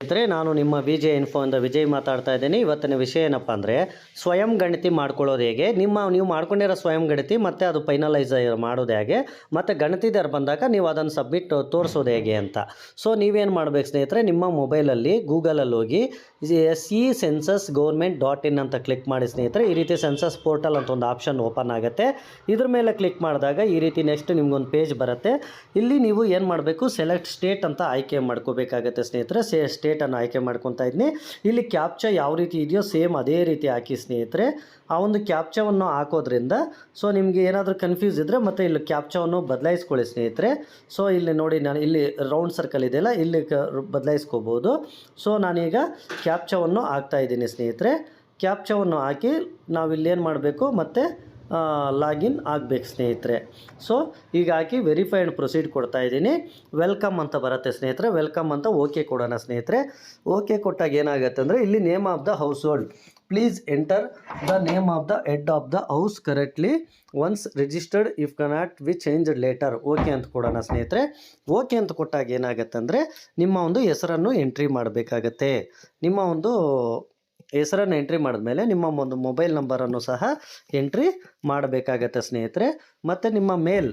ಸ್ನೇಹಿತರೆ, ನಾನು ನಿಮ್ಮ ವಿಜಯ್ ಇನ್ಫೋ ಇಂದ ವಿಜಯ್ ಮಾತಾಡ್ತಾ ಇದ್ದೀನಿ. ಇವತ್ತಿನ ವಿಷಯ ಏನಪ್ಪ ಅಂದರೆ ಸ್ವಯಂ ಗಣತಿ ಮಾಡ್ಕೊಳ್ಳೋದು ಹೇಗೆ, ನೀವು ಮಾಡ್ಕೊಂಡಿರೋ ಸ್ವಯಂ ಗಣತಿ ಮತ್ತು ಅದು ಫೈನಲೈಸ್ ಮಾಡೋದು ಹೇಗೆ, ಮತ್ತು ಗಣತಿದಾರ ಬಂದಾಗ ನೀವು ಅದನ್ನು ಸಬ್ಮಿಟ್ ತೋರಿಸೋದು ಹೇಗೆ ಅಂತ. ಸೊ ನೀವೇನು ಮಾಡಬೇಕು ಸ್ನೇಹಿತರೆ, ನಿಮ್ಮ ಮೊಬೈಲಲ್ಲಿ ಗೂಗಲಲ್ಲಿ ಹೋಗಿ CENSUSGovernment.in ಅಂತ ಕ್ಲಿಕ್ ಮಾಡಿ ಸ್ನೇಹಿತರೆ. ಈ ರೀತಿ ಸೆನ್ಸಸ್ ಪೋರ್ಟಲ್ ಅಂತ ಒಂದು ಆಪ್ಷನ್ ಓಪನ್ ಆಗುತ್ತೆ. ಇದ್ರ ಮೇಲೆ ಕ್ಲಿಕ್ ಮಾಡಿದಾಗ ಈ ರೀತಿ ನೆಕ್ಸ್ಟ್ ನಿಮ್ಗೊಂದು ಪೇಜ್ ಬರುತ್ತೆ. ಇಲ್ಲಿ ನೀವು ಏನು ಮಾಡಬೇಕು, ಸೆಲೆಕ್ಟ್ ಸ್ಟೇಟ್ ಅಂತ ಆಯ್ಕೆ ಮಾಡ್ಕೋಬೇಕಾಗತ್ತೆ ಸ್ನೇಹಿತರೆ. ಸ್ಟೇಟನ್ನು ಆಯ್ಕೆ ಮಾಡ್ಕೊತಾ ಇದ್ದೀನಿ. ಇಲ್ಲಿ ಕ್ಯಾಪ್ಚಾ ಯಾವ ರೀತಿ ಇದೆಯೋ ಸೇಮ್ ಅದೇ ರೀತಿ ಹಾಕಿ ಸ್ನೇಹಿತರೆ. ಆ ಒಂದು ಕ್ಯಾಪ್ಚಾವನ್ನು ಹಾಕೋದ್ರಿಂದ ಸೊ ನಿಮಗೆ ಏನಾದರೂ ಕನ್ಫ್ಯೂಸ್ ಇದ್ದರೆ ಮತ್ತು ಇಲ್ಲಿ ಕ್ಯಾಪ್ಚಾವನ್ನು ಬದಲಾಯಿಸ್ಕೊಳ್ಳಿ ಸ್ನೇಹಿತರೆ. ಸೊ ಇಲ್ಲಿ ನೋಡಿ, ನಾನು ಇಲ್ಲಿ ರೌಂಡ್ ಸರ್ಕಲ್ ಇದೆಯಲ್ಲ, ಇಲ್ಲಿ ಬದಲಾಯಿಸ್ಕೋಬೋದು. ಸೊ ನಾನೀಗ ಕ್ಯಾಪ್ಚಾವನ್ನು ಹಾಕ್ತಾಯಿದ್ದೀನಿ ಸ್ನೇಹಿತರೆ. ಕ್ಯಾಪ್ಚಾವನ್ನು ಹಾಕಿ ನಾವಿಲ್ಲೇನು ಮಾಡಬೇಕು, ಮತ್ತು ಲಾಗಿನ್ ಆಗಬೇಕು ಸ್ನೇಹಿತರೆ. ಸೊ ಈಗ ಹಾಕಿ ವೆರಿಫೈ ಆ್ಯಂಡ್ ಪ್ರೊಸೀಡ್ ಕೊಡ್ತಾ ಇದ್ದೀನಿ. ವೆಲ್ಕಮ್ ಅಂತ ಬರುತ್ತೆ ಸ್ನೇಹಿತರೆ. ವೆಲ್ಕಮ್ ಅಂತ ಓಕೆ ಕೊಡೋಣ ಸ್ನೇಹಿತರೆ. ಓಕೆ ಕೊಟ್ಟಾಗ ಏನಾಗುತ್ತೆ ಅಂದರೆ ಇಲ್ಲಿ name of the household, please enter the name of the head of the house correctly once registered if cannot we change later. Okay ಅಂತ ಕೊಡೋಣ ಸ್ನೇಹಿತರೆ. ಓಕೆ ಅಂತ ಕೊಟ್ಟಾಗ ಏನಾಗುತ್ತೆ ಅಂದರೆ ನಿಮ್ಮ ಒಂದು ಹೆಸರನ್ನು ಎಂಟ್ರಿ ಮಾಡಬೇಕಾಗತ್ತೆ. ನಿಮ್ಮ ಒಂದು ಹೆಸರನ್ನು ಎಂಟ್ರಿ ಮಾಡಿದ್ಮೇಲೆ ನಿಮ್ಮ ಒಂದು ಮೊಬೈಲ್ ನಂಬರನ್ನು ಸಹ ಎಂಟ್ರಿ ಮಾಡಬೇಕಾಗತ್ತೆ ಸ್ನೇಹಿತರೆ. ಮತ್ತು ನಿಮ್ಮ ಮೇಲ್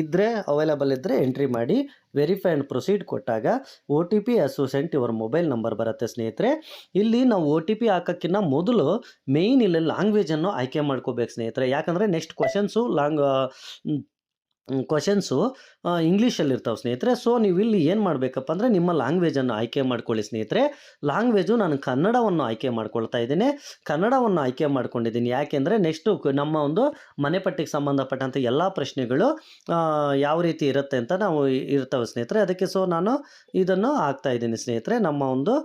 ಇದ್ದರೆ ಅವೈಲಬಲ್ ಇದ್ದರೆ ಎಂಟ್ರಿ ಮಾಡಿ. ವೆರಿಫೈ ಆ್ಯಂಡ್ ಪ್ರೊಸೀಡ್ ಕೊಟ್ಟಾಗ OTP ಅಸೋಸೆಂಟ್ ಯುವರ್ ಮೊಬೈಲ್ ನಂಬರ್ ಬರುತ್ತೆ ಸ್ನೇಹಿತರೆ. ಇಲ್ಲಿ ನಾವು OTP ಹಾಕೋಕ್ಕಿಂತ ಮೊದಲು ಮೇಯ್ನ್ ಇಲ್ಲಿ ಲ್ಯಾಂಗ್ವೇಜನ್ನು ಆಯ್ಕೆ ಮಾಡ್ಕೋಬೇಕು ಸ್ನೇಹಿತರೆ. ಯಾಕಂದರೆ ನೆಕ್ಸ್ಟ್ ಕ್ವಶನ್ಸು ಇಂಗ್ಲೀಷಲ್ಲಿ ಇರ್ತಾವೆ ಸ್ನೇಹಿತರೆ. ಸೊ ನೀವು ಇಲ್ಲಿ ಏನು ಮಾಡಬೇಕಪ್ಪ ಅಂದರೆ ನಿಮ್ಮ ಲ್ಯಾಂಗ್ವೇಜನ್ನು ಆಯ್ಕೆ ಮಾಡ್ಕೊಳ್ಳಿ ಸ್ನೇಹಿತರೆ. ಲ್ಯಾಂಗ್ವೇಜು ನಾನು ಕನ್ನಡವನ್ನು ಆಯ್ಕೆ ಮಾಡ್ಕೊಳ್ತಾ ಇದ್ದೀನಿ. ಕನ್ನಡವನ್ನು ಆಯ್ಕೆ ಮಾಡ್ಕೊಂಡಿದ್ದೀನಿ. ಯಾಕೆಂದರೆ ನೆಕ್ಸ್ಟು ನಮ್ಮ ಒಂದು ಮನೆಪಟ್ಟಿಗೆ ಸಂಬಂಧಪಟ್ಟಂಥ ಎಲ್ಲ ಪ್ರಶ್ನೆಗಳು ಯಾವ ರೀತಿ ಇರುತ್ತೆ ಅಂತ ನಾವು ಇರ್ತವೆ ಸ್ನೇಹಿತರೆ. ಅದಕ್ಕೆ ಸೊ ನಾನು ಇದನ್ನು ಹಾಕ್ತಾಯಿದ್ದೀನಿ ಸ್ನೇಹಿತರೆ. ನಮ್ಮ ಒಂದು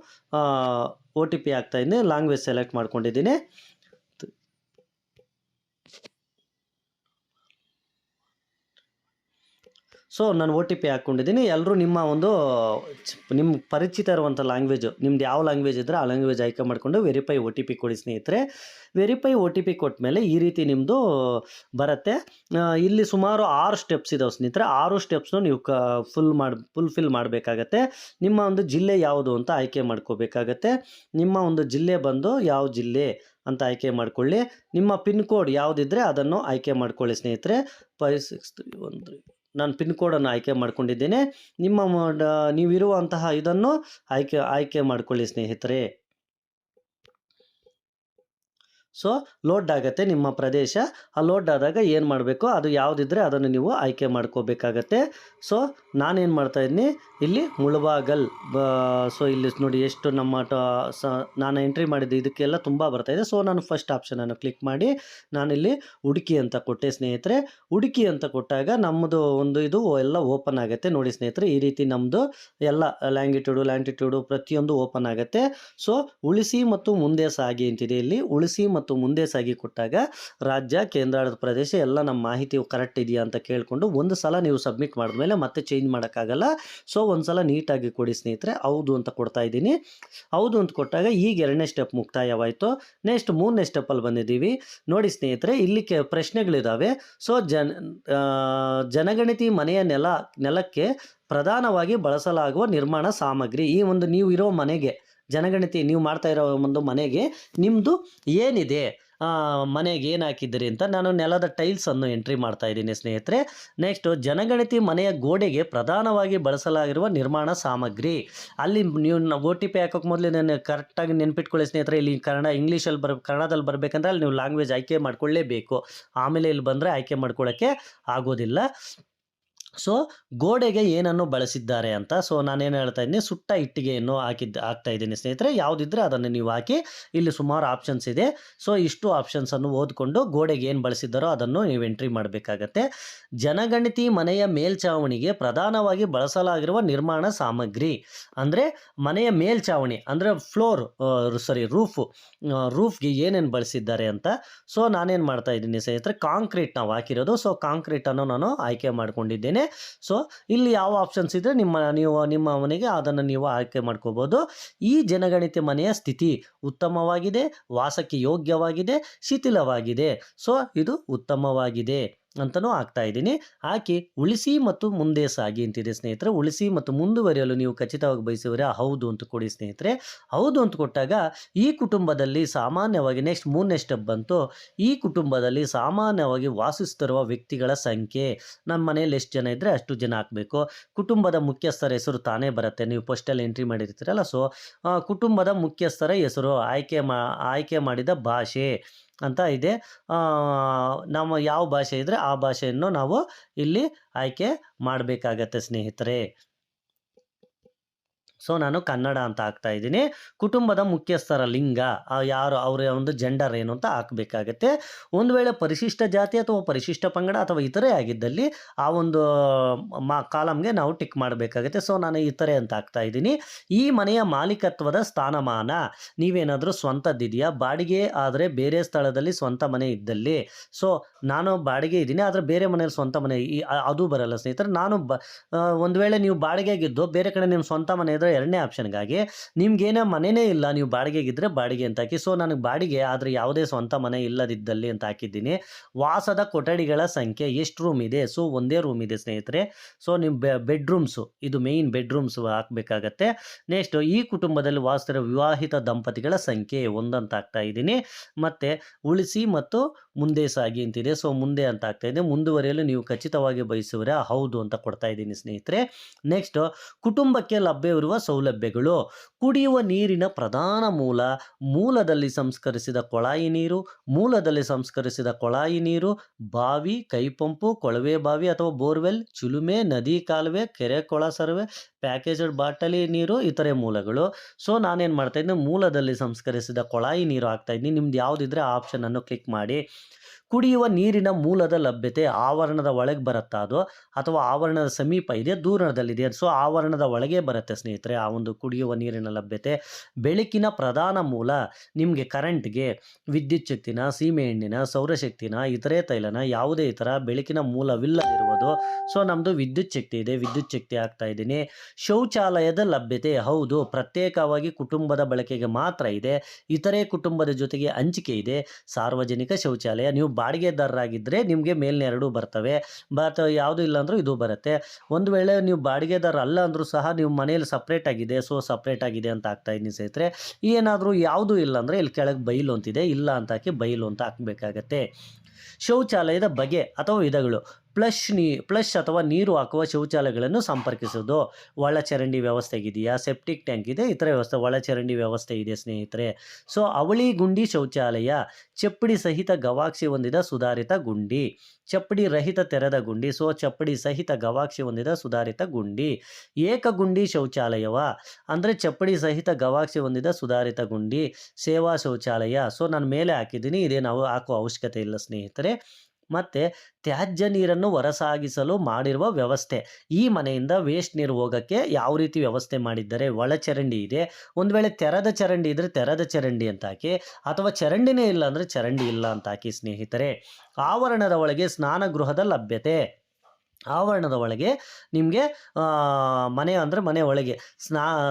OTP ಹಾಕ್ತಾಯಿದ್ದೀನಿ. ಲ್ಯಾಂಗ್ವೇಜ್ ಸೆಲೆಕ್ಟ್ ಮಾಡ್ಕೊಂಡಿದ್ದೀನಿ. ಸೊ ನಾನು OTP ಹಾಕ್ಕೊಂಡಿದ್ದೀನಿ. ಎಲ್ಲರೂ ನಿಮ್ಮ ಒಂದು ನಿಮ್ಮ ಪರಿಚಿತ ಇರುವಂಥ ಲ್ಯಾಂಗ್ವೇಜು, ನಿಮ್ದು ಯಾವ ಲ್ಯಾಂಗ್ವೇಜ್ ಇದ್ದರೆ ಆ ಲ್ಯಾಂಗ್ವೇಜ್ ಆಯ್ಕೆ ಮಾಡಿಕೊಂಡು ವೆರಿಫೈ OTP ಕೊಡಿ ಸ್ನೇಹಿತರೆ. ವೆರಿಫೈ OTP ಕೊಟ್ಟ ಮೇಲೆ ಈ ರೀತಿ ನಿಮ್ಮದು ಬರುತ್ತೆ. ಇಲ್ಲಿ ಸುಮಾರು 6 ಸ್ಟೆಪ್ಸ್ ಇದಾವೆ ಸ್ನೇಹಿತರೆ. 6 ಸ್ಟೆಪ್ಸ್ನು ನೀವು ಫುಲ್ಫಿಲ್ ಮಾಡಬೇಕಾಗತ್ತೆ. ನಿಮ್ಮ ಒಂದು ಜಿಲ್ಲೆ ಯಾವುದು ಅಂತ ಆಯ್ಕೆ ಮಾಡ್ಕೋಬೇಕಾಗತ್ತೆ. ನಿಮ್ಮ ಒಂದು ಜಿಲ್ಲೆ ಬಂದು ಯಾವ ಜಿಲ್ಲೆ ಅಂತ ಆಯ್ಕೆ ಮಾಡಿಕೊಳ್ಳಿ. ನಿಮ್ಮ ಪಿನ್ ಕೋಡ್ ಯಾವುದಿದ್ದರೆ ಅದನ್ನು ಆಯ್ಕೆ ಮಾಡ್ಕೊಳ್ಳಿ ಸ್ನೇಹಿತರೆ. 5631. ನಾನು ಪಿನ್ ಕೋಡನ್ನು ಆಯ್ಕೆ ಮಾಡ್ಕೊಂಡಿದ್ದೇನೆ. ನೀವಿರುವಂತಹ ಇದನ್ನು ಆಯ್ಕೆ ಮಾಡ್ಕೊಳ್ಳಿ ಸ್ನೇಹಿತರೆ. ಸೊ ಲೋಡ್ ಆಗುತ್ತೆ ನಿಮ್ಮ ಪ್ರದೇಶ. ಆ ಲೋಡ್ ಆದಾಗ ಏನು ಮಾಡಬೇಕು, ಅದು ಯಾವುದಿದ್ದರೆ ಅದನ್ನು ನೀವು ಆಯ್ಕೆ ಮಾಡ್ಕೋಬೇಕಾಗತ್ತೆ. ಸೊ ನಾನೇನು ಮಾಡ್ತಾಯಿದ್ದೀನಿ, ಇಲ್ಲಿ ಮುಳಬಾಗಲ್ ಸೊ ಇಲ್ಲಿ ನೋಡಿ ಎಷ್ಟು ನಮ್ಮ ನಾನು ಎಂಟ್ರಿ ಮಾಡಿದ್ದು ಇದಕ್ಕೆಲ್ಲ ತುಂಬ ಬರ್ತಾಯಿದೆ. ಸೊ ನಾನು ಫಸ್ಟ್ ಆಪ್ಷನನ್ನು ಕ್ಲಿಕ್ ಮಾಡಿ ನಾನಿಲ್ಲಿ ಉಡುಕಿ ಅಂತ ಕೊಟ್ಟೆ ಸ್ನೇಹಿತರೆ. ಉಡುಕಿ ಅಂತ ಕೊಟ್ಟಾಗ ನಮ್ಮದು ಒಂದು ಇದು ಎಲ್ಲ ಓಪನ್ ಆಗುತ್ತೆ ನೋಡಿ ಸ್ನೇಹಿತರೆ. ಈ ರೀತಿ ನಮ್ಮದು ಎಲ್ಲ ಲ್ಯಾಂಟಿಟ್ಯೂಡು ಪ್ರತಿಯೊಂದು ಓಪನ್ ಆಗುತ್ತೆ. ಸೊ ಉಳಿಸಿ ಮತ್ತು ಮುಂದೆ ಸಾಗಿ ಅಂತಿದೆ. ಇಲ್ಲಿ ಉಳಿಸಿ ಮತ್ತು ಮುಂದೆ ಸಾಗಿ ಕೊಟ್ಟಾಗ ರಾಜ್ಯ, ಕೇಂದ್ರಾಡಳಿತ ಪ್ರದೇಶ ಎಲ್ಲ ನಮ್ಮ ಮಾಹಿತಿ ಕರೆಕ್ಟ್ ಇದೆಯಾ ಅಂತ ಕೇಳಿಕೊಂಡು ಒಂದು ಸಲ ನೀವು ಸಬ್ಮಿಟ್ ಮಾಡಿದ್ಮೇಲೆ ಮತ್ತೆ ಚೇಂಜ್ ಮಾಡೋಕ್ಕಾಗಲ್ಲ. ಸೊ ಒಂದು ಸಲ ನೀಟಾಗಿ ಕೊಡಿ ಸ್ನೇಹಿತರೆ. ಹೌದು ಅಂತ ಕೊಡ್ತಾ ಇದ್ದೀನಿ. ಹೌದು ಅಂತ ಕೊಟ್ಟಾಗ ಈಗ 2ನೇ ಸ್ಟೆಪ್ ಮುಕ್ತಾಯವಾಯಿತು. ನೆಕ್ಸ್ಟ್ 3ನೇ ಸ್ಟೆಪ್ಪಲ್ಲಿ ಬಂದಿದ್ದೀವಿ ನೋಡಿ ಸ್ನೇಹಿತರೆ. ಇಲ್ಲಿ ಪ್ರಶ್ನೆಗಳಿದ್ದಾವೆ. ಸೊ ಜನಗಣತಿ ಮನೆಯ ನೆಲಕ್ಕೆ ಪ್ರಧಾನವಾಗಿ ಬಳಸಲಾಗುವ ನಿರ್ಮಾಣ ಸಾಮಗ್ರಿ. ಈ ಒಂದು ನೀವು ಇರೋ ಮನೆಗೆ, ಜನಗಣತಿ ನೀವು ಮಾಡ್ತಾ ಇರೋ ಒಂದು ಮನೆಗೆ ನಿಮ್ಮದು ಏನಿದೆ, ಮನೆಗೆ ಏನು ಹಾಕಿದ್ದೀರಿ ಅಂತ ನಾನು ನೆಲದ ಟೈಲ್ಸನ್ನು ಎಂಟ್ರಿ ಮಾಡ್ತಾ ಇದ್ದೀನಿ ಸ್ನೇಹಿತರೆ. ನೆಕ್ಸ್ಟು ಜನಗಣತಿ ಮನೆಯ ಗೋಡೆಗೆ ಪ್ರಧಾನವಾಗಿ ಬಳಸಲಾಗಿರುವ ನಿರ್ಮಾಣ ಸಾಮಗ್ರಿ. ಅಲ್ಲಿ ನೀವು OTP ಹಾಕೋಕ್ಕೆ ಮೊದಲು ನಾನು ಕರೆಕ್ಟಾಗಿ ನೆನ್ಪಿಟ್ಕೊಳ್ಳಿ ಸ್ನೇಹಿತರೆ. ಇಲ್ಲಿ ಕನ್ನಡದಲ್ಲಿ ಬರಬೇಕಂದ್ರೆ ಅಲ್ಲಿ ನೀವು ಲ್ಯಾಂಗ್ವೇಜ್ ಆಯ್ಕೆ ಮಾಡ್ಕೊಳ್ಳೇಬೇಕು. ಆಮೇಲೆ ಇಲ್ಲಿ ಬಂದರೆ ಆಯ್ಕೆ ಮಾಡ್ಕೊಳ್ಳೋಕ್ಕೆ ಆಗೋದಿಲ್ಲ. ಸೊ ಗೋಡೆಗೆ ಏನನ್ನು ಬಳಸಿದ್ದಾರೆ ಅಂತ. ಸೊ ನಾನೇನು ಹೇಳ್ತಾ ಇದ್ದೀನಿ, ಸುಟ್ಟ ಇಟ್ಟಿಗೆಯನ್ನು ಹಾಕ್ತಾ ಇದ್ದೀನಿ ಸ್ನೇಹಿತರೆ. ಯಾವುದಿದ್ರೆ ಅದನ್ನು ನೀವು ಹಾಕಿ. ಇಲ್ಲಿ ಸುಮಾರು ಆಪ್ಷನ್ಸ್ ಇದೆ. ಸೊ ಇಷ್ಟು ಆಪ್ಷನ್ಸನ್ನು ಓದ್ಕೊಂಡು ಗೋಡೆಗೆ ಏನು ಬಳಸಿದ್ದಾರೋ ಅದನ್ನು ನೀವು ಎಂಟ್ರಿ ಮಾಡಬೇಕಾಗತ್ತೆ. ಜನಗಣತಿ ಮನೆಯ ಮೇಲ್ಛಾವಣಿಗೆ ಪ್ರಧಾನವಾಗಿ ಬಳಸಲಾಗಿರುವ ನಿರ್ಮಾಣ ಸಾಮಗ್ರಿ ಅಂದರೆ ಮನೆಯ ಮೇಲ್ಛಾವಣಿ ಅಂದರೆ ರೂಫ್ಗೆ ಏನೇನು ಬಳಸಿದ್ದಾರೆ ಅಂತ. ಸೊ ನಾನೇನು ಮಾಡ್ತಾ ಇದ್ದೀನಿ ಸ್ನೇಹಿತರೆ, ಕಾಂಕ್ರೀಟ್ ನಾವು ಹಾಕಿರೋದು. ಸೊ ಕಾಂಕ್ರೀಟನ್ನು ನಾನು ಆಯ್ಕೆ ಮಾಡ್ಕೊಂಡಿದ್ದೇನೆ. ಸೊ ಇಲ್ಲಿ ಯಾವ ಆಪ್ಷನ್ಸ್ ಇದ್ದರೆ ನಿಮ್ಮ ಮನೆಗೆ ಅದನ್ನು ನೀವು ಆಯ್ಕೆ ಮಾಡ್ಕೋಬೋದು. ಈ ಜನಗಣತಿ ಮನೆಯ ಸ್ಥಿತಿ ಉತ್ತಮವಾಗಿದೆ, ವಾಸಕ್ಕೆ ಯೋಗ್ಯವಾಗಿದೆ, ಶಿಥಿಲವಾಗಿದೆ. ಸೊ ಇದು ಉತ್ತಮವಾಗಿದೆ ಅಂತಲೂ ಹಾಕ್ತಾ ಇದ್ದೀನಿ. ಹಾಕಿ ಉಳಿಸಿ ಮತ್ತು ಮುಂದೆ ಸಾಗಿ ಅಂತಿದೆ ಸ್ನೇಹಿತರೆ. ಉಳಿಸಿ ಮತ್ತು ಮುಂದುವರಿಯಲು ನೀವು ಖಚಿತವಾಗಿ ಬಯಸುವಿರಾ? ಹೌದು ಅಂತ ಕೊಡಿ ಸ್ನೇಹಿತರೆ. ಹೌದು ಅಂತ ಕೊಟ್ಟಾಗ ಈ ಕುಟುಂಬದಲ್ಲಿ ಸಾಮಾನ್ಯವಾಗಿ ನೆಕ್ಸ್ಟ್ 3ನೇ ಸ್ಟೆಪ್ ಬಂತು. ಈ ಕುಟುಂಬದಲ್ಲಿ ಸಾಮಾನ್ಯವಾಗಿ ವಾಸಿಸುತ್ತಿರುವ ವ್ಯಕ್ತಿಗಳ ಸಂಖ್ಯೆ, ನಮ್ಮ ಮನೆಯಲ್ಲಿ ಎಷ್ಟು ಜನ ಇದ್ದರೆ ಅಷ್ಟು ಜನ ಹಾಕಬೇಕು. ಕುಟುಂಬದ ಮುಖ್ಯಸ್ಥರ ಹೆಸರು ತಾನೇ ಬರುತ್ತೆ, ನೀವು ಫಸ್ಟಲ್ಲಿ ಎಂಟ್ರಿ ಮಾಡಿರ್ತೀರಲ್ಲ. ಸೊ ಕುಟುಂಬದ ಮುಖ್ಯಸ್ಥರ ಹೆಸರು, ಆಯ್ಕೆ ಮಾಡಿದ ಭಾಷೆ ಅಂತ ಇದೆ. ನಮ್ಮ ಯಾವ ಭಾಷೆ ಇದ್ದರೆ ಆ ಭಾಷೆಯನ್ನು ನಾವು ಇಲ್ಲಿ ಆಯ್ಕೆ ಮಾಡಬೇಕಾಗತ್ತೆ ಸ್ನೇಹಿತರೆ. ಸೊ ನಾನು ಕನ್ನಡ ಅಂತ ಹಾಕ್ತಾ ಇದ್ದೀನಿ. ಕುಟುಂಬದ ಮುಖ್ಯಸ್ಥರ ಲಿಂಗ, ಯಾರು ಅವರ ಒಂದು ಜೆಂಡರ್ ಏನು ಅಂತ ಹಾಕಬೇಕಾಗತ್ತೆ. ಒಂದು ವೇಳೆ ಪರಿಶಿಷ್ಟ ಜಾತಿ ಅಥವಾ ಪರಿಶಿಷ್ಟ ಪಂಗಡ ಅಥವಾ ಇತರೆ ಆಗಿದ್ದಲ್ಲಿ ಆ ಒಂದು ಕಾಲಮ್ಗೆ ನಾವು ಟಿಕ್ ಮಾಡಬೇಕಾಗುತ್ತೆ. ಸೊ ನಾನು ಇತರೆ ಅಂತ ಹಾಕ್ತಾ ಇದ್ದೀನಿ. ಈ ಮನೆಯ ಮಾಲೀಕತ್ವದ ಸ್ಥಾನಮಾನ, ನೀವೇನಾದರೂ ಸ್ವಂತದ್ದಿದೆಯಾ? ಬಾಡಿಗೆ ಆದರೆ ಬೇರೆ ಸ್ಥಳದಲ್ಲಿ ಸ್ವಂತ ಮನೆ ಇದ್ದಲ್ಲಿ, ಸೊ ನಾನು ಬಾಡಿಗೆ ಇದ್ದೀನಿ ಆದರೆ ಬೇರೆ ಮನೆಯಲ್ಲಿ ಸ್ವಂತ ಮನೆ ಅದು ಬರಲ್ಲ ಸ್ನೇಹಿತರೆ. ನಾನು ಒಂದು ವೇಳೆ ನೀವು ಬಾಡಿಗೆಗಿದ್ದು ಬೇರೆ ಕಡೆ ನಿಮ್ಮ ಸ್ವಂತ ಮನೆ ಇದ್ದರೆ 2ನೇ ಆಪ್ಷನ್ಗಾಗಿ ನಿಮ್ಗೇನೋ ಮನೆಯೇ ಇಲ್ಲ, ನೀವು ಬಾಡಿಗೆಗಿದ್ದರೆ ಬಾಡಿಗೆ ಅಂತ ಹಾಕಿ. ಸೊ ನನಗೆ ಬಾಡಿಗೆ ಆದರೆ ಯಾವುದೇ ಸ್ವಂತ ಮನೆ ಇಲ್ಲದಿದ್ದಲ್ಲಿ ಅಂತ ಹಾಕಿದ್ದೀನಿ. ವಾಸದ ಕೊಠಡಿಗಳ ಸಂಖ್ಯೆ, ಎಷ್ಟು ರೂಮ್ ಇದೆ? ಸೊ ಒಂದೇ ರೂಮ್ ಇದೆ ಸ್ನೇಹಿತರೆ. ಸೊ ನಿಮ್ಮ ಬೆಡ್ರೂಮ್ಸು, ಇದು ಮೇಯ್ನ್ ಬೆಡ್ರೂಮ್ಸು ಹಾಕಬೇಕಾಗತ್ತೆ. ನೆಕ್ಸ್ಟ್ ಈ ಕುಟುಂಬದಲ್ಲಿ ವಾಸಿಸಿರೋ ವಿವಾಹಿತ ದಂಪತಿಗಳ ಸಂಖ್ಯೆ 1 ಅಂತ ಹಾಕ್ತಾ ಇದ್ದೀನಿ. ಮತ್ತು ಉಳಿಸಿ ಮತ್ತು ಮುಂದೆ ಸಾಗಿ ಅಂತಿದೆ. ಸೊ ಮುಂದೆ ಅಂತ ಆಗ್ತಾ ಇದೆ. ಮುಂದುವರಿಯಲು ನೀವು ಖಚಿತವಾಗಿ ಬಯಸುವಿರಾ? ಹೌದು ಅಂತ ಕೊಡ್ತಾ ಇದ್ದೀನಿ ಸ್ನೇಹಿತರೆ. ನೆಕ್ಸ್ಟ್ ಕುಟುಂಬಕ್ಕೆ ಲಭ್ಯವಿರುವ ಸೌಲಭ್ಯಗಳು, ಕುಡಿಯುವ ನೀರಿನ ಪ್ರಧಾನ ಮೂಲ, ಮೂಲದಲ್ಲಿ ಸಂಸ್ಕರಿಸಿದ ಕೊಳಾಯಿ ನೀರು, ಮೂಲದಲ್ಲಿ ಸಂಸ್ಕರಿಸಿದ ಕೊಳಾಯಿ ನೀರು, ಬಾವಿ, ಕೈಪಂಪು, ಕೊಳವೆ ಬಾವಿ ಅಥವಾ ಬೋರ್ವೆಲ್, ಚಿಲುಮೆ, ನದಿ ಕಾಲುವೆ, ಕೆರೆ ಕೊಳ ಸರ್ವೆ, ಪ್ಯಾಕೇಜ್ಡ್ ಬಾಟಲಿ ನೀರು, ಇತರೆ ಮೂಲಗಳು. ಸೊ ನಾನೇನು ಮಾಡ್ತಾ ಇದ್ದೀನಿ, ಮೂಲದಲ್ಲಿ ಸಂಸ್ಕರಿಸಿದ ಕೊಳಾಯಿ ನೀರು ಹಾಕ್ತಾ ಇದ್ದೀನಿ. ನಿಮ್ದು ಯಾವುದಿದ್ರೆ ಆ ಆಪ್ಷನನ್ನು ಕ್ಲಿಕ್ ಮಾಡಿ. ಕುಡಿಯುವ ನೀರಿನ ಮೂಲದ ಲಭ್ಯತೆ, ಆವರಣದ ಒಳಗೆ ಬರುತ್ತಾ ಅದು ಅಥವಾ ಆವರಣದ ಸಮೀಪ ಇದೆ, ದೂರದಲ್ಲಿದೆ? ಸೊ ಆವರಣದ ಒಳಗೆ ಬರುತ್ತೆ ಸ್ನೇಹಿತರೆ ಆ ಒಂದು ಕುಡಿಯುವ ನೀರಿನ ಲಭ್ಯತೆ. ಬೆಳಕಿನ ಪ್ರಧಾನ ಮೂಲ, ನಿಮಗೆ ಕರೆಂಟ್ಗೆ ವಿದ್ಯುತ್ ಶಕ್ತಿನ, ಸೀಮೆ ಎಣ್ಣಿನ, ಸೌರಶಕ್ತಿನ, ಇತರೆ ತೈಲನ, ಯಾವುದೇ ಇತರ ಬೆಳಕಿನ ಮೂಲವಿಲ್ಲದಿರುವುದು. ಸೊ ನಮ್ಮದು ವಿದ್ಯುತ್ ಶಕ್ತಿ ಇದೆ, ವಿದ್ಯುತ್ ಶಕ್ತಿ ಆಗ್ತಾ ಇದ್ದೀನಿ. ಶೌಚಾಲಯದ ಲಭ್ಯತೆ, ಹೌದು ಪ್ರತ್ಯೇಕವಾಗಿ ಕುಟುಂಬದ ಬಳಕೆಗೆ ಮಾತ್ರ ಇದೆ, ಇತರೆ ಕುಟುಂಬದ ಜೊತೆಗೆ ಹಂಚಿಕೆ ಇದೆ. ಸಾರ್ವಜನಿಕ ಶೌಚಾಲಯ, ನೀವು ಬಾಡಿಗೆದಾರರಾಗಿದ್ದರೆ ನಿಮಗೆ ಮೇಲಿನ 2 ಬರ್ತವೆ, ಬಟ್ ಯಾವುದು ಇಲ್ಲ ಅಂದರೂ ಇದು ಬರುತ್ತೆ. ಒಂದು ವೇಳೆ ನೀವು ಬಾಡಿಗೆದಾರ ಅಲ್ಲ ಅಂದರೂ ಸಹ ನೀವು ಮನೆಯಲ್ಲಿ ಸಪ್ರೇಟ್ ಆಗಿದೆ, ಸೊ ಸಪ್ರೇಟ್ ಆಗಿದೆ ಅಂತ ಹಾಕ್ತಾ ಇದ್ದೀನಿ ಸ್ನೇಹಿತರೆ. ಏನಾದರೂ ಯಾವುದೂ ಇಲ್ಲ ಅಂದರೆ ಇಲ್ಲಿ ಕೆಳಗೆ ಬಯಲು ಅಂತಿದೆ, ಇಲ್ಲ ಅಂತ ಹಾಕಿ ಬಯಲು ಅಂತ ಹಾಕಬೇಕಾಗತ್ತೆ. ಶೌಚಾಲಯದ ಬಗೆ ಅಥವಾ ವಿಧಗಳು, ಫ್ಲಶ್ ಅಥವಾ ನೀರು ಹಾಕುವ ಶೌಚಾಲಯಗಳನ್ನು ಸಂಪರ್ಕಿಸೋದು. ಒಳಚರಂಡಿ ವ್ಯವಸ್ಥೆಗಿದೆಯಾ? ಸೆಪ್ಟಿಕ್ ಟ್ಯಾಂಕ್ ಇದೆ, ಇತರ ವ್ಯವಸ್ಥೆ, ಒಳಚರಂಡಿ ವ್ಯವಸ್ಥೆ ಇದೆ ಸ್ನೇಹಿತರೆ. ಸೊ ಅವಳಿ ಗುಂಡಿ ಶೌಚಾಲಯ, ಚಪ್ಪಡಿ ಸಹಿತ ಗವಾಕ್ಷಿ ಹೊಂದಿದ ಸುಧಾರಿತ ಗುಂಡಿ, ಚಪ್ಪಡಿ ರಹಿತ ತೆರೆದ ಗುಂಡಿ. ಸೊ ಚಪ್ಪಡಿ ಸಹಿತ ಗವಾಕ್ಷಿ ಹೊಂದಿದ ಸುಧಾರಿತ ಗುಂಡಿ. ಏಕಗುಂಡಿ ಶೌಚಾಲಯವ ಅಂದರೆ ಚಪ್ಪಡಿ ಸಹಿತ ಗವಾಕ್ಷಿ ಹೊಂದಿದ ಸುಧಾರಿತ ಗುಂಡಿ. ಸೇವಾ ಶೌಚಾಲಯ, ಸೊ ನಾನು ಮೇಲೆ ಹಾಕಿದ್ದೀನಿ, ಇದೇ ನಾವು ಹಾಕುವ ಅವಶ್ಯಕತೆ ಇಲ್ಲ ಸ್ನೇಹಿತರೆ. ಮತ್ತು ತ್ಯಾಜ್ಯ ನೀರನ್ನು ಹೊರಸಾಗಿಸಲು ಮಾಡಿರುವ ವ್ಯವಸ್ಥೆ, ಈ ಮನೆಯಿಂದ ವೇಸ್ಟ್ ನೀರು ಹೋಗೋಕ್ಕೆ ಯಾವ ರೀತಿ ವ್ಯವಸ್ಥೆ ಮಾಡಿದ್ದಾರೆ? ಒಳಚರಂಡಿ ಇದೆ, ಒಂದು ವೇಳೆ ತೆರೆದ ಚರಂಡಿ ಇದ್ದರೆ ತೆರೆದ ಚರಂಡಿ ಅಂತ ಹಾಕಿ, ಅಥವಾ ಚರಂಡಿನೇ ಇಲ್ಲ ಅಂದರೆ ಚರಂಡಿ ಇಲ್ಲ ಅಂತ ಹಾಕಿ ಸ್ನೇಹಿತರೆ. ಆವರಣದ ಒಳಗೆ ಸ್ನಾನಗೃಹದ ಲಭ್ಯತೆ, ಆವರಣದ ಒಳಗೆ ನಿಮಗೆ ಮನೆ ಅಂದರೆ ಮನೆ ಒಳಗೆ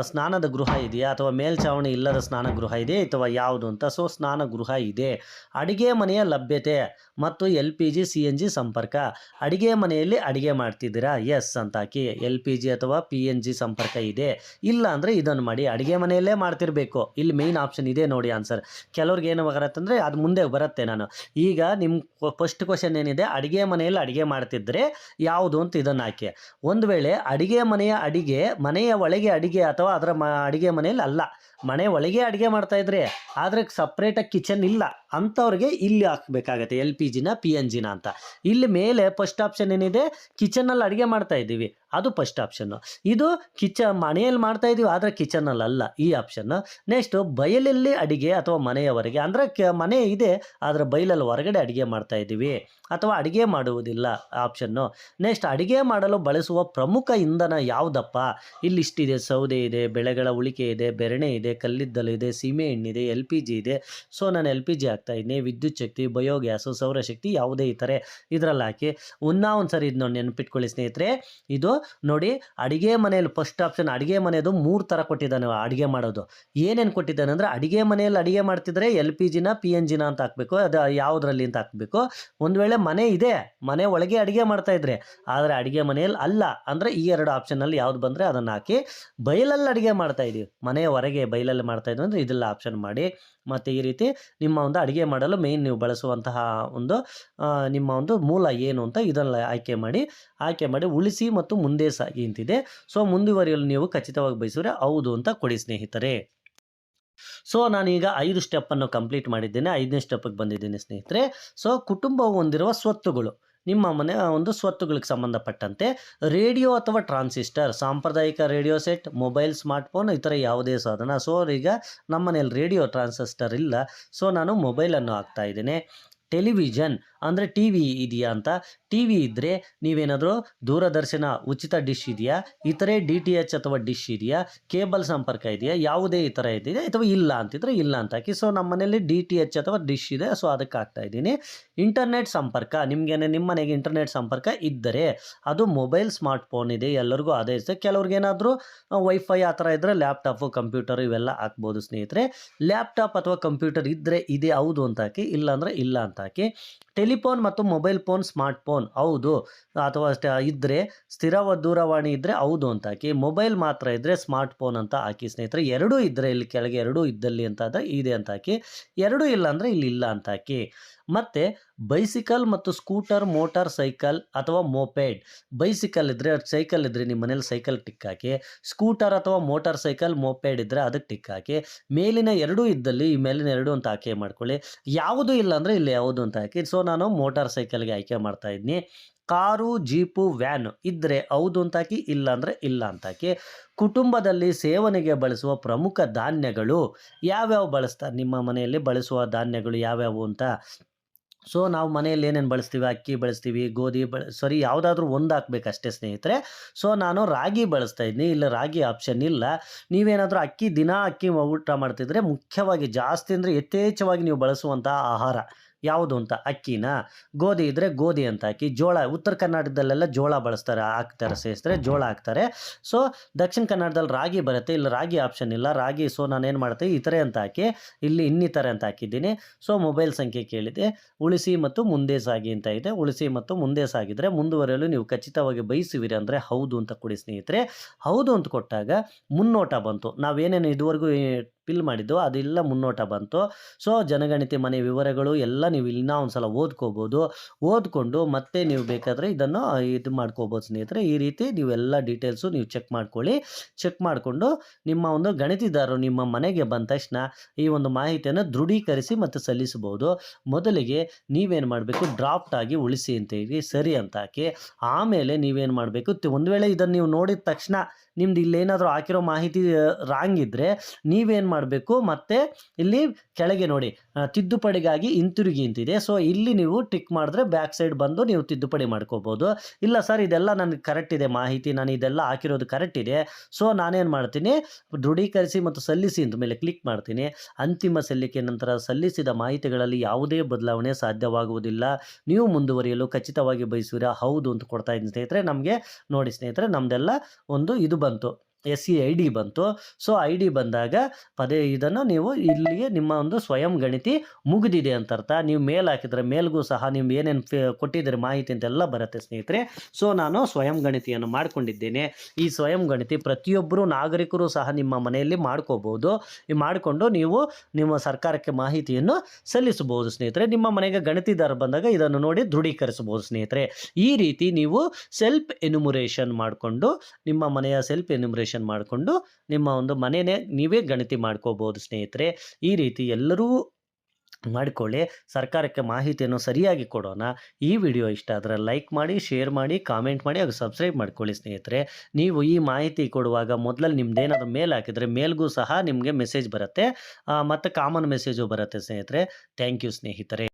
ಸ್ನಾನದ ಗೃಹ ಇದೆಯಾ ಅಥವಾ ಮೇಲ್ಛಾವಣಿ ಇಲ್ಲದ ಸ್ನಾನಗೃಹ ಇದೆ ಅಥವಾ ಯಾವುದು ಅಂತ. ಸೊ ಸ್ನಾನಗೃಹ ಇದೆ. ಅಡಿಗೆ ಮನೆಯ ಲಭ್ಯತೆ ಮತ್ತು LPG CNG ಸಂಪರ್ಕ, ಅಡಿಗೆ ಮನೆಯಲ್ಲಿ ಅಡಿಗೆ ಮಾಡ್ತಿದ್ದೀರಾ? ಎಸ್ ಅಂತ ಹಾಕಿ. LPG ಅಥವಾ PNG ಸಂಪರ್ಕ ಇದೆ, ಇಲ್ಲ ಅಂದರೆ ಇದನ್ನು ಮಾಡಿ. ಅಡಿಗೆ ಮನೆಯಲ್ಲೇ ಮಾಡ್ತಿರಬೇಕು, ಇಲ್ಲಿ ಮೇಯ್ನ್ ಆಪ್ಷನ್ ಇದೆ ನೋಡಿ ಆನ್ಸರ್. ಕೆಲವ್ರಿಗೆ ಏನು ಬರುತ್ತೆ ಅಂದರೆ ಅದು ಮುಂದೆ ಬರುತ್ತೆ. ನಾನು ಈಗ ನಿಮ್ಮ ಫಸ್ಟ್ ಕ್ವಶನ್ ಏನಿದೆ, ಅಡಿಗೆ ಮನೆಯಲ್ಲಿ ಅಡಿಗೆ ಮಾಡ್ತಿದ್ರೆ ಯಾವುದು ಅಂತ ಇದನ್ನು ಹಾಕಿ. ಒಂದು ವೇಳೆ ಅಡಿಗೆ ಮನೆಯ ಒಳಗೆ ಅಡಿಗೆ ಅಥವಾ ಅದರ ಅಡಿಗೆ ಮನೆಯಲ್ಲಿ ಅಲ್ಲ, ಮನೆ ಒಳಗೆ ಅಡುಗೆ ಮಾಡ್ತಾಯಿದ್ರೆ ಆದರೆ ಸಪ್ರೇಟಾಗಿ ಕಿಚನ್ ಇಲ್ಲ ಅಂಥವ್ರಿಗೆ ಇಲ್ಲಿ ಹಾಕಬೇಕಾಗತ್ತೆ LPGನ PNGನ ಅಂತ. ಇಲ್ಲಿ ಮೇಲೆ ಫಸ್ಟ್ ಆಪ್ಷನ್ ಏನಿದೆ, ಕಿಚನಲ್ಲಿ ಅಡುಗೆ ಮಾಡ್ತಾ ಇದ್ದೀವಿ, ಅದು ಫಸ್ಟ್ ಆಪ್ಷನ್ನು. ಇದು ಮನೆಯಲ್ಲಿ ಮಾಡ್ತಾ ಇದ್ದೀವಿ ಆದರೆ ಕಿಚನಲ್ಲಿ ಅಲ್ಲ, ಈ ಆಪ್ಷನ್ನು. ನೆಕ್ಸ್ಟು ಬಯಲಲ್ಲಿ ಅಡುಗೆ ಅಥವಾ ಮನೆಯವರೆಗೆ ಅಂದರೆ ಮನೆ ಇದೆ ಆದರೆ ಬಯಲಲ್ಲಿ ಹೊರಗಡೆ ಅಡುಗೆ ಮಾಡ್ತಾ ಇದ್ದೀವಿ ಅಥವಾ ಅಡುಗೆ ಮಾಡುವುದಿಲ್ಲ ಆಪ್ಷನ್ನು. ನೆಕ್ಸ್ಟ್ ಅಡುಗೆ ಮಾಡಲು ಬಳಸುವ ಪ್ರಮುಖ ಇಂಧನ ಯಾವುದಪ್ಪ? ಇಲ್ಲಿ ಇಷ್ಟಿದೆ, ಸೌದೆ ಇದೆ, ಬೆಳೆಗಳ ಉಳಿಕೆ ಇದೆ, ಬೆರಣೆ ಇದೆ, ಕಲ್ಲಿದ್ದಲು ಇದೆ, ಸೀಮೆ ಎಣ್ಣಿದೆ, LPG ಇದೆ. ಸೊ ನಾನು LPG ಹಾಕ್ತಾಯಿದ್ದೀನಿ. ವಿದ್ಯುತ್ ಶಕ್ತಿ, ಬಯೋಗ್ಯಾಸು, ಸೌರಶಕ್ತಿ ಯಾವುದೇ ಇತರೆ ಇದರಲ್ಲಿ ಹಾಕಿ. ಒಂದು ಸರಿ ಇದನ್ನ ನೆನಪಿಟ್ಕೊಳ್ಳಿ ಸ್ನೇಹಿತರೆ, ಇದು ನೋಡಿ ಅಡುಗೆ ಮನೆಯಲ್ಲಿ ಫಸ್ಟ್ ಆಪ್ಷನ್ ಅಡುಗೆ ಮನೆಯದು 3 ಥರ ಕೊಟ್ಟಿದ್ದಾನೆ ಅಡುಗೆ ಮಾಡೋದು. ಏನೇನು ಕೊಟ್ಟಿದ್ದಾನೆ ಅಂದರೆ ಅಡುಗೆ ಮನೆಯಲ್ಲಿ ಅಡುಗೆ ಮಾಡ್ತಿದ್ರೆ LPGನ PNGನ ಅಂತ ಹಾಕಬೇಕು, ಅದು ಯಾವುದರಲ್ಲಿ ಅಂತ ಹಾಕಬೇಕು. ಒಂದು ವೇಳೆ ಮನೆ ಇದೆ, ಮನೆ ಒಳಗೆ ಅಡುಗೆ ಮಾಡ್ತಾಯಿದ್ರೆ, ಆದರೆ ಅಡುಗೆ ಮನೆಯಲ್ಲಿ ಅಲ್ಲ ಅಂದರೆ ಈ 2 ಆಪ್ಷನಲ್ಲಿ ಯಾವ್ದು ಬಂದರೆ ಅದನ್ನು ಹಾಕಿ. ಬಯಲಲ್ಲಿ ಅಡುಗೆ ಮಾಡ್ತಾಯಿದ್ದೀವಿ, ಮನೆಯ ಹೊರಗೆ ಬಯಲಲ್ಲಿ ಮಾಡ್ತಾಯಿದ್ವಿ ಅಂದರೆ ಇದೆಲ್ಲ ಆಪ್ಷನ್ ಮಾಡಿ. ಮತ್ತು ಈ ರೀತಿ ನಿಮ್ಮ ಒಂದು ಅಡುಗೆ ಮಾಡಲು ಮೇಯ್ನ್ ನೀವು ಬಳಸುವಂತಹ ಒಂದು ನಿಮ್ಮ ಒಂದು ಮೂಲ ಏನು ಅಂತ ಇದನ್ನು ಆಯ್ಕೆ ಮಾಡಿ ಉಳಿಸಿ ಮತ್ತು ಮುಂದೆ ಸಾಗಿ ಅಂತಿದೆ. ಸೊ ಮುಂದುವರಿಯಲು ನೀವು ಖಚಿತವಾಗಿ ಬಯಸಿದ್ರೆ ಹೌದು ಅಂತ ಕೊಡಿ ಸ್ನೇಹಿತರೆ. ಸೊ ನಾನೀಗ 5 ಸ್ಟೆಪ್ಪನ್ನು ಕಂಪ್ಲೀಟ್ ಮಾಡಿದ್ದೇನೆ. 5ನೇ ಸ್ಟೆಪ್ಪಿಗೆ ಬಂದಿದ್ದೀನಿ ಸ್ನೇಹಿತರೆ. ಸೊ ಕುಟುಂಬವು ಹೊಂದಿರುವ ಸ್ವತ್ತುಗಳು, ನಿಮ್ಮ ಮನೆ ಒಂದು ಸ್ವತ್ತುಗಳಿಗೆ ಸಂಬಂಧಪಟ್ಟಂತೆ ರೇಡಿಯೋ ಅಥವಾ ಟ್ರಾನ್ಸಿಸ್ಟರ್, ಸಾಂಪ್ರದಾಯಿಕ ರೇಡಿಯೋ ಸೆಟ್, ಮೊಬೈಲ್, ಸ್ಮಾರ್ಟ್ಫೋನ್ ಈ ಥರ ಯಾವುದೇ ಸಾಧನ. ಸೊ ಈಗ ನಮ್ಮ ಮನೇಲಿ ರೇಡಿಯೋ ಟ್ರಾನ್ಸಿಸ್ಟರ್ ಇಲ್ಲ, ಸೊ ನಾನು ಮೊಬೈಲನ್ನು ಹಾಕ್ತಾ ಇದ್ದೇನೆ. ಟೆಲಿವಿಷನ್ ಅಂದರೆ ಟಿ ವಿ ಇದೆಯಾ ಅಂತ, ಟಿ ವಿ ಇದ್ದರೆ ನೀವೇನಾದರೂ ದೂರದರ್ಶನ ಉಚಿತ ಡಿಶ್ ಇದೆಯಾ, ಇತರೆ DTH ಅಥವಾ ಡಿಶ್ ಇದೆಯಾ, ಕೇಬಲ್ ಸಂಪರ್ಕ ಇದೆಯಾ, ಯಾವುದೇ ಈ ಥರ ಇದೆಯಾ ಅಥವಾ ಇಲ್ಲ ಅಂತಿದ್ರೆ ಇಲ್ಲ ಅಂತ ಹಾಕಿ. ಸೊ ನಮ್ಮ ಮನೆಯಲ್ಲಿ DTH ಅಥವಾ ಡಿಶ್ ಇದೆ, ಸೊ ಅದಕ್ಕೆ ಹಾಕ್ತಾ ಇದ್ದೀನಿ. ಇಂಟರ್ನೆಟ್ ಸಂಪರ್ಕ, ನಿಮ್ಮ ಮನೆಗೆ ಇಂಟರ್ನೆಟ್ ಸಂಪರ್ಕ ಇದ್ದರೆ ಅದು ಮೊಬೈಲ್, ಸ್ಮಾರ್ಟ್ಫೋನ್ ಇದೆ, ಎಲ್ಲರಿಗೂ ಅದೇ ಇರುತ್ತೆ. ಕೆಲವ್ರಿಗೇನಾದರೂ ವೈಫೈ ಆ ಥರ ಇದ್ದರೆ ಲ್ಯಾಪ್ಟಾಪು, ಕಂಪ್ಯೂಟರು ಇವೆಲ್ಲ ಹಾಕ್ಬೋದು ಸ್ನೇಹಿತರೆ. ಲ್ಯಾಪ್ಟಾಪ್ ಅಥವಾ ಕಂಪ್ಯೂಟರ್ ಇದ್ದರೆ ಇದೆ ಹೌದು ಅಂತ ಹಾಕಿ, ಇಲ್ಲಾಂದರೆ ಇಲ್ಲ ಅಂತ ಹಾಕಿ. ಟೆಲಿಫೋನ್ ಮತ್ತು ಮೊಬೈಲ್ ಫೋನ್, ಸ್ಮಾರ್ಟ್ಫೋನ್ ಹೌದು ಅಥವಾ ಇದ್ದರೆ, ಸ್ಥಿರ ದೂರವಾಣಿ ಇದ್ದರೆ ಹೌದು ಅಂತ ಹಾಕಿ. ಮೊಬೈಲ್ ಮಾತ್ರ ಇದ್ದರೆ ಸ್ಮಾರ್ಟ್ಫೋನ್ ಅಂತ ಹಾಕಿ ಸ್ನೇಹಿತರೆ. ಎರಡೂ ಇದ್ದರೆ ಇಲ್ಲಿ ಕೆಳಗೆ ಎರಡೂ ಇದ್ದಲ್ಲಿ ಅಂತ ಆದರೆ ಇದೆ ಅಂತ ಹಾಕಿ, ಎರಡೂ ಇಲ್ಲ ಅಂದರೆ ಇಲ್ಲಿ ಇಲ್ಲ ಅಂತ ಹಾಕಿ. ಮತ್ತು ಬೈಸಿಕಲ್ ಮತ್ತು ಸ್ಕೂಟರ್, ಮೋಟಾರ್ ಸೈಕಲ್ ಅಥವಾ ಮೋಪೆಡ್. ಬೈಸಿಕಲ್ ಇದ್ದರೆ, ಸೈಕಲ್ ಇದ್ದರೆ ನಿಮ್ಮ ಮನೇಲಿ ಸೈಕಲ್ ಟಿಕ್ ಹಾಕಿ. ಸ್ಕೂಟರ್ ಅಥವಾ ಮೋಟಾರ್ ಸೈಕಲ್, ಮೋಪೆಡ್ ಇದ್ದರೆ ಅದಕ್ಕೆ ಟಿಕ್ ಹಾಕಿ. ಮೇಲಿನ ಎರಡೂ ಇದ್ದಲ್ಲಿ ಈ ಮೇಲಿನ ಎರಡು ಅಂತ ಆಯ್ಕೆ ಮಾಡ್ಕೊಳ್ಳಿ. ಯಾವುದೂ ಇಲ್ಲ ಅಂದರೆ ಇಲ್ಲಿ ಯಾವುದು ಅಂತ ಹಾಕಿ. ಸೊ ನಾನು ಮೋಟಾರ್ ಸೈಕಲ್ಗೆ ಆಯ್ಕೆ ಮಾಡ್ತಾ ಇದ್ದೀನಿ. ಕಾರು, ಜೀಪು, ವ್ಯಾನ್ ಇದ್ದರೆ ಹೌದು ಅಂತ ಹಾಕಿ, ಇಲ್ಲ ಅಂದರೆ ಇಲ್ಲ ಅಂತ ಹಾಕಿ. ಕುಟುಂಬದಲ್ಲಿ ಸೇವನೆಗೆ ಬಳಸುವ ಪ್ರಮುಖ ಧಾನ್ಯಗಳು ಯಾವ್ಯಾವ ಬಳಸ್ತಾರೆ, ನಿಮ್ಮ ಮನೆಯಲ್ಲಿ ಬಳಸುವ ಧಾನ್ಯಗಳು ಯಾವ್ಯಾವು ಅಂತ. ಸೊ ನಾವು ಮನೆಯಲ್ಲಿ ಏನೇನು ಬಳಸ್ತೀವಿ, ಅಕ್ಕಿ ಬಳಸ್ತೀವಿ, ಗೋಧಿ ಯಾವುದಾದ್ರೂ ಒಂದು ಹಾಕ್ಬೇಕಷ್ಟೇ ಸ್ನೇಹಿತರೆ. ಸೊ ನಾನು ರಾಗಿ ಬಳಸ್ತಾ ಇದ್ದೀನಿ, ಇಲ್ಲ ರಾಗಿ ಆಪ್ಷನ್ ಇಲ್ಲ. ನೀವೇನಾದರೂ ಅಕ್ಕಿ ಊಟ ಮಾಡ್ತಿದ್ರೆ ಮುಖ್ಯವಾಗಿ ಜಾಸ್ತಿ ಅಂದರೆ ಯಥೇಚ್ಛವಾಗಿ ನೀವು ಬಳಸುವಂತಹ ಆಹಾರ ಯಾವುದು ಅಂತ, ಅಕ್ಕಿನ, ಗೋಧಿ ಇದ್ದರೆ ಗೋಧಿ ಅಂತ ಹಾಕಿ. ಜೋಳ, ಉತ್ತರ ಕರ್ನಾಟಕದಲ್ಲೆಲ್ಲ ಜೋಳ ಹಾಕ್ತಾರೆ ಸ್ನೇಹಿತರೆ, ಜೋಳ ಹಾಕ್ತಾರೆ. ಸೊ ದಕ್ಷಿಣ ಕನ್ನಡದಲ್ಲಿ ರಾಗಿ ಬರುತ್ತೆ, ಇಲ್ಲ ರಾಗಿ ಆಪ್ಷನ್ ಇಲ್ಲ, ರಾಗಿ. ಸೊ ನಾನೇನು ಮಾಡ್ತೀನಿ, ಇತರೆ ಅಂತ ಹಾಕಿ ಇಲ್ಲಿ ಇನ್ನಿತರೆ ಅಂತ ಹಾಕಿದ್ದೀನಿ. ಸೊ ಮೊಬೈಲ್ ಸಂಖ್ಯೆ ಕೇಳಿದೆ, ಉಳಿಸಿ ಮತ್ತು ಮುಂದೆ ಸಾಗಿ ಅಂತ ಇದೆ. ಉಳಿಸಿ ಮತ್ತು ಮುಂದೆ ಸಾಗಿದರೆ ಮುಂದುವರೆಯಲು ನೀವು ಖಚಿತವಾಗಿ ಬಯಸುವಿರಿ ಅಂದರೆ ಹೌದು ಅಂತ ಕೊಡಿ ಸ್ನೇಹಿತರೆ. ಹೌದು ಅಂತ ಕೊಟ್ಟಾಗ ಮುನ್ನೋಟ ಬಂತು, ನಾವೇನೇನು ಇದುವರೆಗೂ ಫಿಲ್ ಮಾಡಿದ್ದು ಅದೆಲ್ಲ ಮುನ್ನೋಟ ಬಂತು. ಸೊ ಜನಗಣತಿ ಮನೆ ವಿವರಗಳು ಎಲ್ಲ ನೀವು ಇನ್ನೂ ಒಂದು ಸಲ ಓದ್ಕೊಂಡು ಮತ್ತೆ ನೀವು ಬೇಕಾದರೆ ಇದನ್ನು ಇದು ಮಾಡ್ಕೋಬೋದು ಸ್ನೇಹಿತರೆ. ಈ ರೀತಿ ನೀವೆಲ್ಲ ಡೀಟೇಲ್ಸು ನೀವು ಚೆಕ್ ಮಾಡ್ಕೊಳ್ಳಿ. ಚೆಕ್ ಮಾಡಿಕೊಂಡು ನಿಮ್ಮ ಒಂದು ಗಣತಿದಾರರು ನಿಮ್ಮ ಮನೆಗೆ ಬಂದ ತಕ್ಷಣ ಈ ಒಂದು ಮಾಹಿತಿಯನ್ನು ದೃಢೀಕರಿಸಿ ಮತ್ತು ಸಲ್ಲಿಸಬಹುದು. ಮೊದಲಿಗೆ ನೀವೇನು ಮಾಡಬೇಕು, ಡ್ರಾಫ್ಟ್ ಆಗಿ ಉಳಿಸಿ ಅಂತ ಹೇಳಿ ಸರಿ ಅಂತ ಹಾಕಿ. ಆಮೇಲೆ ನೀವೇನು ಮಾಡಬೇಕು, ಒಂದು ವೇಳೆ ಇದನ್ನು ನೀವು ನೋಡಿದ ತಕ್ಷಣ ನಿಮ್ದು ಇಲ್ಲೇನಾದರೂ ಹಾಕಿರೋ ಮಾಹಿತಿ ರಾಂಗ್ ಇದ್ದರೆ ನೀವೇನು ಮಾಡಬೇಕು, ಮತ್ತೆ ಇಲ್ಲಿ ಕೆಳಗೆ ನೋಡಿ ತಿದ್ದುಪಡಿಗಾಗಿ ಹಿಂತಿರುಗಿ ಅಂತಿದೆ. ಸೊ ಇಲ್ಲಿ ನೀವು ಟಿಕ್ ಮಾಡಿದ್ರೆ ಬ್ಯಾಕ್ ಸೈಡ್ ಬಂದು ನೀವು ತಿದ್ದುಪಡಿ ಮಾಡ್ಕೋಬೋದು. ಇಲ್ಲ ಸರ್ ಇದೆಲ್ಲ ನನಗೆ ಕರೆಕ್ಟ್ ಇದೆ ಮಾಹಿತಿ, ನಾನು ಇದೆಲ್ಲ ಹಾಕಿರೋದು ಕರೆಕ್ಟ್ ಇದೆ, ಸೊ ನಾನೇನು ಮಾಡ್ತೀನಿ, ದೃಢೀಕರಿಸಿ ಮತ್ತು ಸಲ್ಲಿಸಿ ಅಂತ ಮೇಲೆ ಕ್ಲಿಕ್ ಮಾಡ್ತೀನಿ. ಅಂತಿಮ ಸಲ್ಲಿಕೆ ನಂತರ ಸಲ್ಲಿಸಿದ ಮಾಹಿತಿಗಳಲ್ಲಿ ಯಾವುದೇ ಬದಲಾವಣೆ ಸಾಧ್ಯವಾಗುವುದಿಲ್ಲ. ನೀವು ಮುಂದುವರಿಯಲು ಖಚಿತವಾಗಿ ಬಯಸುವಿರಾ, ಹೌದು ಅಂತ ಕೊಡ್ತಾ ಇದ್ದೀನಿ ಸ್ನೇಹಿತರೆ. ನಮಗೆ ನೋಡಿ ಸ್ನೇಹಿತರೆ, ನಮ್ಮದೆಲ್ಲ ಒಂದು ಇದು ಬಂತು, SEID ಬಂತು. ಸೊ ID ಬಂದಾಗ ಇದನ್ನು ನೀವು ಇಲ್ಲಿಗೆ ನಿಮ್ಮ ಒಂದು ಸ್ವಯಂ ಗಣತಿ ಮುಗಿದಿದೆ ಅಂತ ಅರ್ಥ. ನೀವು ಮೇಲ್ ಹಾಕಿದರೆ ಮೇಲ್ಗೂ ಸಹ ನೀವು ಏನೇನು ಕೊಟ್ಟಿದ್ದೀರಿ ಮಾಹಿತಿ ಅಂತೆಲ್ಲ ಬರುತ್ತೆ ಸ್ನೇಹಿತರೆ. ಸೊ ನಾನು ಸ್ವಯಂ ಗಣತಿಯನ್ನು ಮಾಡಿಕೊಂಡಿದ್ದೇನೆ. ಈ ಸ್ವಯಂ ಗಣತಿ ಪ್ರತಿಯೊಬ್ಬರು ನಾಗರಿಕರು ಸಹ ನಿಮ್ಮ ಮನೆಯಲ್ಲಿ ಮಾಡ್ಕೋಬೋದು. ಮಾಡಿಕೊಂಡು ನೀವು ನಿಮ್ಮ ಸರ್ಕಾರಕ್ಕೆ ಮಾಹಿತಿಯನ್ನು ಸಲ್ಲಿಸಬಹುದು ಸ್ನೇಹಿತರೆ. ನಿಮ್ಮ ಮನೆಗೆ ಗಣತಿದಾರ ಬಂದಾಗ ಇದನ್ನು ನೋಡಿ ದೃಢೀಕರಿಸಬಹುದು ಸ್ನೇಹಿತರೆ. ಈ ರೀತಿ ನೀವು ಸೆಲ್ಫ್ ಎನ್ಯುಮರೇಷನ್ ಮಾಡಿಕೊಂಡು ನಿಮ್ಮ ಮನೆಯ ಸೆಲ್ಫ್ ಎನ್ಯುಮರೇಷನ್ ಮಾಡಿಕೊಂಡು ನಿಮ್ಮ ಒಂದು ಮನೆಯೇ ನೀವೇ ಗಣತಿ ಮಾಡ್ಕೋಬಹುದು ಸ್ನೇಹಿತರೆ. ಈ ರೀತಿ ಎಲ್ಲರೂ ಮಾಡಿಕೊಳ್ಳಿ, ಸರ್ಕಾರಕ್ಕೆ ಮಾಹಿತಿಯನ್ನು ಸರಿಯಾಗಿ ಕೊಡೋಣ. ಈ ವಿಡಿಯೋ ಇಷ್ಟ ಆದರೆ ಲೈಕ್ ಮಾಡಿ, ಶೇರ್ ಮಾಡಿ, ಕಾಮೆಂಟ್ ಮಾಡಿ ಹಾಗೂ ಸಬ್ಸ್ಕ್ರೈಬ್ ಮಾಡ್ಕೊಳ್ಳಿ ಸ್ನೇಹಿತರೆ. ನೀವು ಈ ಮಾಹಿತಿ ಕೊಡುವಾಗ ಮೊದಲಲ್ಲಿ ನಿಮ್ದೇನಾದರೂ ಮೇಲ್ ಹಾಕಿದರೆ ಮೇಲ್ಗೂ ಸಹ ನಿಮಗೆ ಮೆಸೇಜ್ ಬರುತ್ತೆ, ಮತ್ತು ಕಾಮನ್ ಮೆಸೇಜು ಬರುತ್ತೆ ಸ್ನೇಹಿತರೆ. ಥ್ಯಾಂಕ್ ಯು ಸ್ನೇಹಿತರೆ.